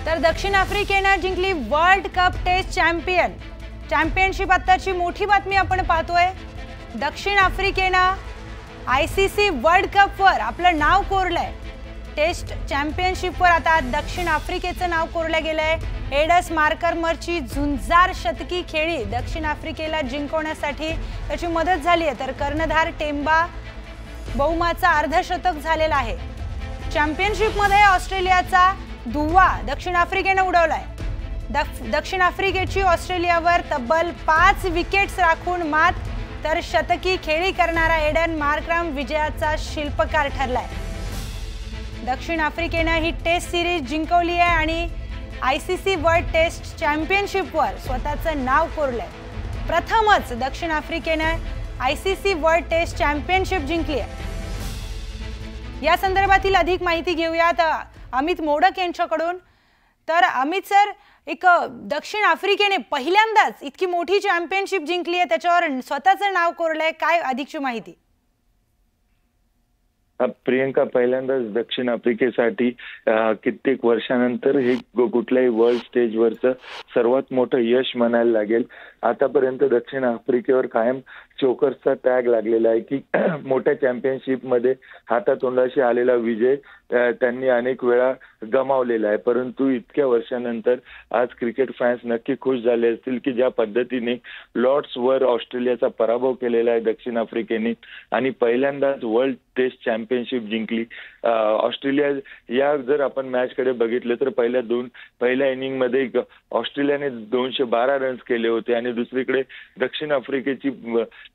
तर दक्षिण आफ्रिकेनं जिंकली वर्ल्ड कप टेस्ट चॅम्पियनशिप। आताची मोठी बातमी आपण पाहतोय। दक्षिण आफ्रिकेनं ICC वर्ल्ड कप वर आपलं नाव कोरलंय। टेस्ट चॅम्पियनशिप वर आता दक्षिण आफ्रिकेचं नाव कोरलं गेलंय। एडस मार्करमरची झुंजार शतकी खेळी दक्षिण आफ्रिकेला जिंकवण्यासाठी त्याची मदत झाली आहे, तर कर्णधार टेम्बा बौमाचा अर्धशतक झालेला आहे। चॅम्पियनशिप मध्ये ऑस्ट्रेलियाचा धुव्वा दक्षिण आफ्रिकेने उडवलाय। दक्षिण आफ्रिकेची ऑस्ट्रेलियावर तब्बल 5 विकेट्स राखून मात, तर शतकी खेळी करणारा एडन मार्करम विजयाचा शिल्पकार ठरलाय। दक्षिण आफ्रिकेने ही टेस्ट सिरीज जिंकवली आहे आणि ICC वर्ल्ड टेस्ट चॅम्पियनशिप वर स्वतःचं नाव कोरलंय। प्रथमच दक्षिण आफ्रिकेने ICC वर्ल्ड टेस्ट चॅम्पियनशिप जिंकली आहे। या संदर्भातील अधिक माहिती घेऊयात अमित मोडक यांच्याकडून। तर अमित सर, एक दक्षिण आफ्रिकेने पहिल्यांदाच इतकी मोठी चॅम्पियनशिप जिंकली आहे, त्याच्यावर स्वतःचं नाव कोरलंय, काय अधिकची माहिती? प्रियंका, पहिल्यांदाच दक्षिण आफ्रिकेसाठी कित्येक वर्षानंतर हे कुठल्याही वर्ल्ड स्टेजवरचं सर्वात मोठं यश म्हणायला लागेल। आतापर्यंत दक्षिण आफ्रिकेवर कायम चोकर्सचा टॅग लागलेला आहे की मोठ्या चॅम्पियनशिप मध्ये हातातोंडाशी आलेला विजय त्यांनी अनेक वेळा गमावलेला आहे, परंतु इतक्या वर्षानंतर आज क्रिकेट फॅन्स नक्की खुश झाले असतील की ज्या पद्धतीने लॉर्ड्सवर ऑस्ट्रेलियाचा पराभव केलेला आहे दक्षिण आफ्रिकेने आणि पहिल्यांदाच वर्ल्ड टेस्ट चॅम्पियनशिप जिंकली। ऑस्ट्रेलिया या जर आपण मॅच कडे बघितलं तर पहिल्या इनिंग मध्ये ऑस्ट्रेलियाने 212 रन्स केले होते आणि दुसरीकडे दक्षिण आफ्रिकेची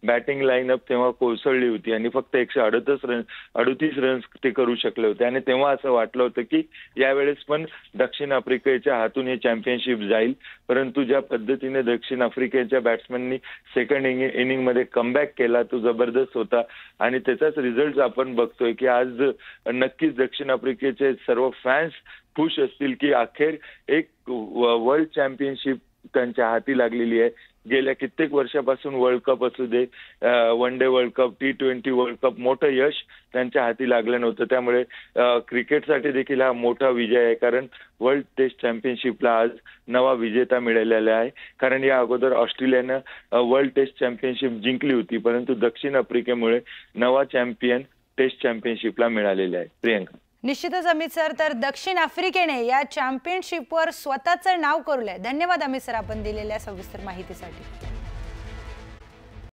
बॅटिंग लाईनअप तेव्हा कोसळली होती आणि फक्त 138 रन्स ते करू शकले होते आणि तेव्हा असं वाटलं होतं की यावेळेस पण दक्षिण आफ्रिकेच्या हातून हे चॅम्पियनशिप जाईल, परंतु ज्या पद्धतीने दक्षिण आफ्रिकेच्या बॅट्समननी सेकंड इनिंग मध्ये कमबॅक केला तो जबरदस्त होता आणि त्याचाच रिझल्ट आपण बघतोय की आज नक्कीच दक्षिण आफ्रिकेचे सर्व फॅन्स खुश असतील की अखेर एक वर्ल्ड चॅम्पियनशिप त्यांच्या हाती लागलेली आहे। गेल्या कित्येक वर्षापासून वर्ल्ड कप असू दे, one day world cup, T20 world cup, मोठं यश त्यांच्या हाती लागलं नव्हतं। त्यामुळे क्रिकेटसाठी देखील हा मोठा विजय आहे, कारण वर्ल्ड टेस्ट चॅम्पियनशिपला आज नवा विजेता मिळालेला आहे। कारण या अगोदर ऑस्ट्रेलियानं वर्ल्ड टेस्ट चॅम्पियनशिप जिंकली होती, परंतु दक्षिण आफ्रिकेमुळे नवा चॅम्पियन टेस्ट चॅम्पियनशिपला मिळालेला आहे। प्रियंका, निश्चितच अमित सर, तर दक्षिण आफ्रिकेने या चॅम्पियनशिपवर स्वतःचं नाव कोरलंय। धन्यवाद अमित सर, आपण दिलेल्या सविस्तर माहितीसाठी।